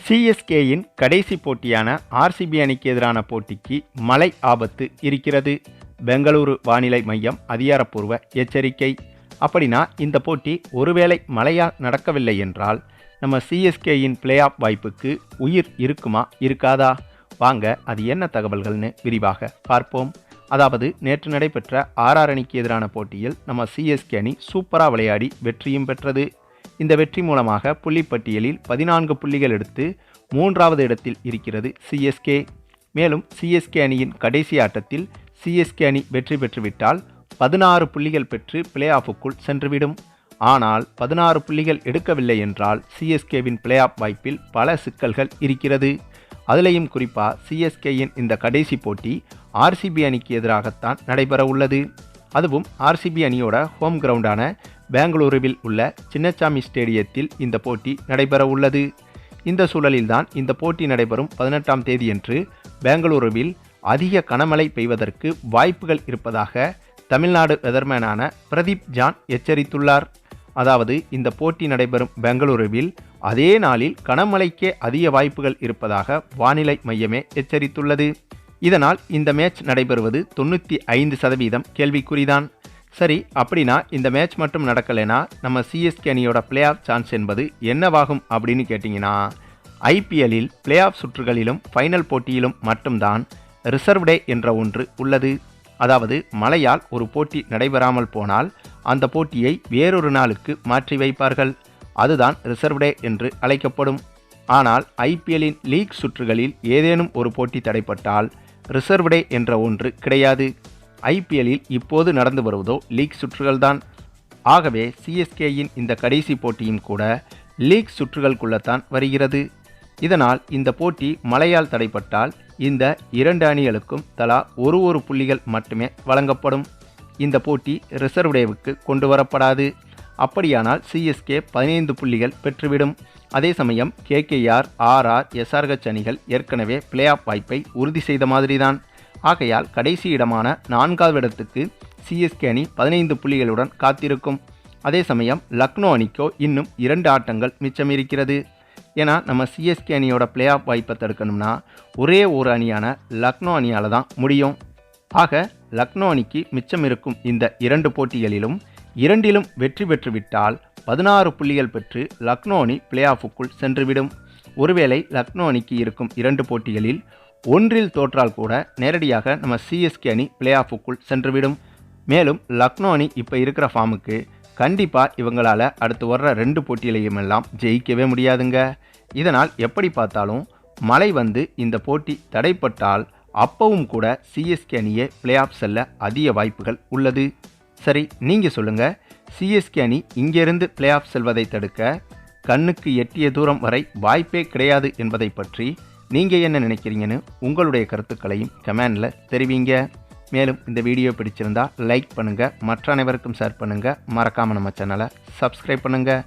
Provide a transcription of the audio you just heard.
சிஎஸ்கேயின் கடைசி போட்டியான ஆர்சிபி அணிக்கு எதிரான போட்டிக்கு மழை ஆபத்து இருக்கிறது. பெங்களூரு வானிலை மையம் அதிகாரப்பூர்வ எச்சரிக்கை. அப்படின்னா இந்த போட்டி ஒருவேளை மழையால் நடக்கவில்லை என்றால் நம்ம சிஎஸ்கேயின் பிளே ஆஃப் வாய்ப்புக்கு உயிர் இருக்குமா இருக்காதா? வாங்க அது என்ன தகவல்கள்னு விரிவாக பார்ப்போம். அதாவது நேற்று நடைபெற்ற ஆர்ஆர் அணிக்கு எதிரான போட்டியில் நம்ம சிஎஸ்கே அணி சூப்பராக விளையாடி வெற்றியும் பெற்றது. இந்த வெற்றி மூலமாக புள்ளிப்பட்டியலில் 14 புள்ளிகள் எடுத்து 3வது இடத்தில் இருக்கிறது சிஎஸ்கே. மேலும் சிஎஸ்கே அணியின் கடைசி ஆட்டத்தில் சிஎஸ்கே அணி வெற்றி பெற்றுவிட்டால் 16 புள்ளிகள் பெற்று பிளே ஆஃபுக்குள் சென்றுவிடும். ஆனால் 16 புள்ளிகள் எடுக்கவில்லை என்றால் சிஎஸ்கேவின் பிளே ஆஃப் வாய்ப்பில் பல சிக்கல்கள் இருக்கிறது. அதிலையும் குறிப்பாக சிஎஸ்கேயின் இந்த கடைசி போட்டி ஆர்சிபி அணிக்கு எதிராகத்தான் நடைபெற உள்ளது. அதுவும் ஆர்சிபி அணியோட ஹோம் கிரவுண்டான பெங்களூருவில் உள்ள சின்னசாமி ஸ்டேடியத்தில் இந்த போட்டி நடைபெற உள்ளது. இந்த சூழலில்தான் இந்த போட்டி நடைபெறும் 18ஆம் தேதியன்று பெங்களூருவில் அதிக கனமழை பெய்வதற்கு வாய்ப்புகள் இருப்பதாக தமிழ்நாடு வெதர்மேனான பிரதீப் ஜான் எச்சரித்துள்ளார். அதாவது இந்த போட்டி நடைபெறும் பெங்களூருவில் அதே நாளில் கனமழைக்கே அதிக வாய்ப்புகள் இருப்பதாக வானிலை மையமே எச்சரித்துள்ளது. இதனால் இந்த மேட்ச் நடைபெறுவது 95% கேள்விக்குறிதான். சரி, அப்படின்னா இந்த மேட்ச் மட்டும் நடக்கலைன்னா நம்ம சிஎஸ்கே அணியோட பிளே ஆஃப் சான்ஸ் என்பது என்னவாகும் அப்படின்னு கேட்டிங்கன்னா, ஐபிஎல்லில் பிளே ஆஃப் சுற்றுகளிலும் ஃபைனல் போட்டியிலும் மட்டும்தான் ரிசர்வ் டே என்ற ஒன்று உள்ளது. அதாவது மழையால் ஒரு போட்டி நடைபெறாமல் போனால் அந்த போட்டியை வேறொரு நாளுக்கு மாற்றி வைப்பார்கள். அதுதான் ரிசர்வ் டே என்று அழைக்கப்படும். ஆனால் ஐபிஎல்லின் லீக் சுற்றுகளில் ஏதேனும் ஒரு போட்டி தடைப்பட்டால் ரிசர்வ் டே என்ற ஒன்று கிடையாது. ஐபிஎல்லில் இப்போது நடந்து வருவதோ லீக் சுற்றுகள்தான். ஆகவே சிஎஸ்கேயின் இந்த கடைசி போட்டியும் கூட லீக் சுற்றுகளுக்குள்ளத்தான் வருகிறது. இதனால் இந்த போட்டி மழையால் தடைப்பட்டால் இந்த 2 அணிகளுக்கும் தலா ஒரு புள்ளிகள் மட்டுமே வழங்கப்படும். இந்த போட்டி ரிசர்வ் டேவுக்கு கொண்டு வரப்படாது. அப்படியானால் சிஎஸ்கே 15 புள்ளிகள் பெற்றுவிடும். அதே சமயம் கேகேஆர், ஆர்ஆர், எஸ்ஆர்ஹெச் அணிகள் ஏற்கனவே பிளே ஆஃப் வாய்ப்பை உறுதி செய்த மாதிரிதான். ஆகையால் கடைசி இடமான 4வது இடத்துக்கு சிஎஸ்கே அணி 15 புள்ளிகளுடன் காத்திருக்கும். அதே சமயம் லக்னோ அணிக்கோ இன்னும் 2 ஆட்டங்கள் மிச்சம் இருக்கிறது. ஏன்னா நம்ம சிஎஸ்கே அணியோட பிளே ஆஃப் வாய்ப்பை தடுக்கணும்னா ஒரே ஒரு அணியான லக்னோ அணியால் தான் முடியும். ஆக லக்னோ அணிக்கு மிச்சம் இருக்கும் இந்த 2 போட்டிகளிலும் 2லும் வெற்றி பெற்றுவிட்டால் 16 புள்ளிகள் பெற்று லக்னோ அணி பிளே ஆஃபுக்குள் சென்றுவிடும். ஒருவேளை லக்னோ அணிக்கு இருக்கும் 2 போட்டிகளில் 1ல் தோற்றால் கூட நேரடியாக நம்ம சிஎஸ்கே அணி பிளே ஆஃபுக்குள் சென்றுவிடும். மேலும் லக்னோ அணி இப்போ இருக்கிற ஃபார்முக்கு கண்டிப்பாக இவங்களால் அடுத்து வர்ற 2 போட்டியிலையும் எல்லாம் ஜெயிக்கவே முடியாதுங்க. இதனால் எப்படி பார்த்தாலும் மழை வந்து இந்த போட்டி தடைப்பட்டால் அப்பவும் கூட சிஎஸ்கே அணியே பிளே ஆஃப் செல்ல அதிக வாய்ப்புகள் உள்ளது. சரி, நீங்கள் சொல்லுங்கள், சிஎஸ்கே அணி இங்கிருந்து பிளே ஆஃப் செல்வதை தடுக்க கண்ணுக்கு எட்டிய தூரம் வரை வாய்ப்பே கிடையாது என்பதை பற்றி நீங்கள் என்ன நினைக்கிறீங்கன்னு உங்களுடைய கருத்துக்களையும் கமெண்டில் தெரிவிங்க. மேலும் இந்த வீடியோ பிடிச்சிருந்தா லைக் பண்ணுங்கள், மற்ற அனைவருக்கும் ஷேர் பண்ணுங்கள், மறக்காமல் நம்ம சேனலை சப்ஸ்கிரைப் பண்ணுங்கள்.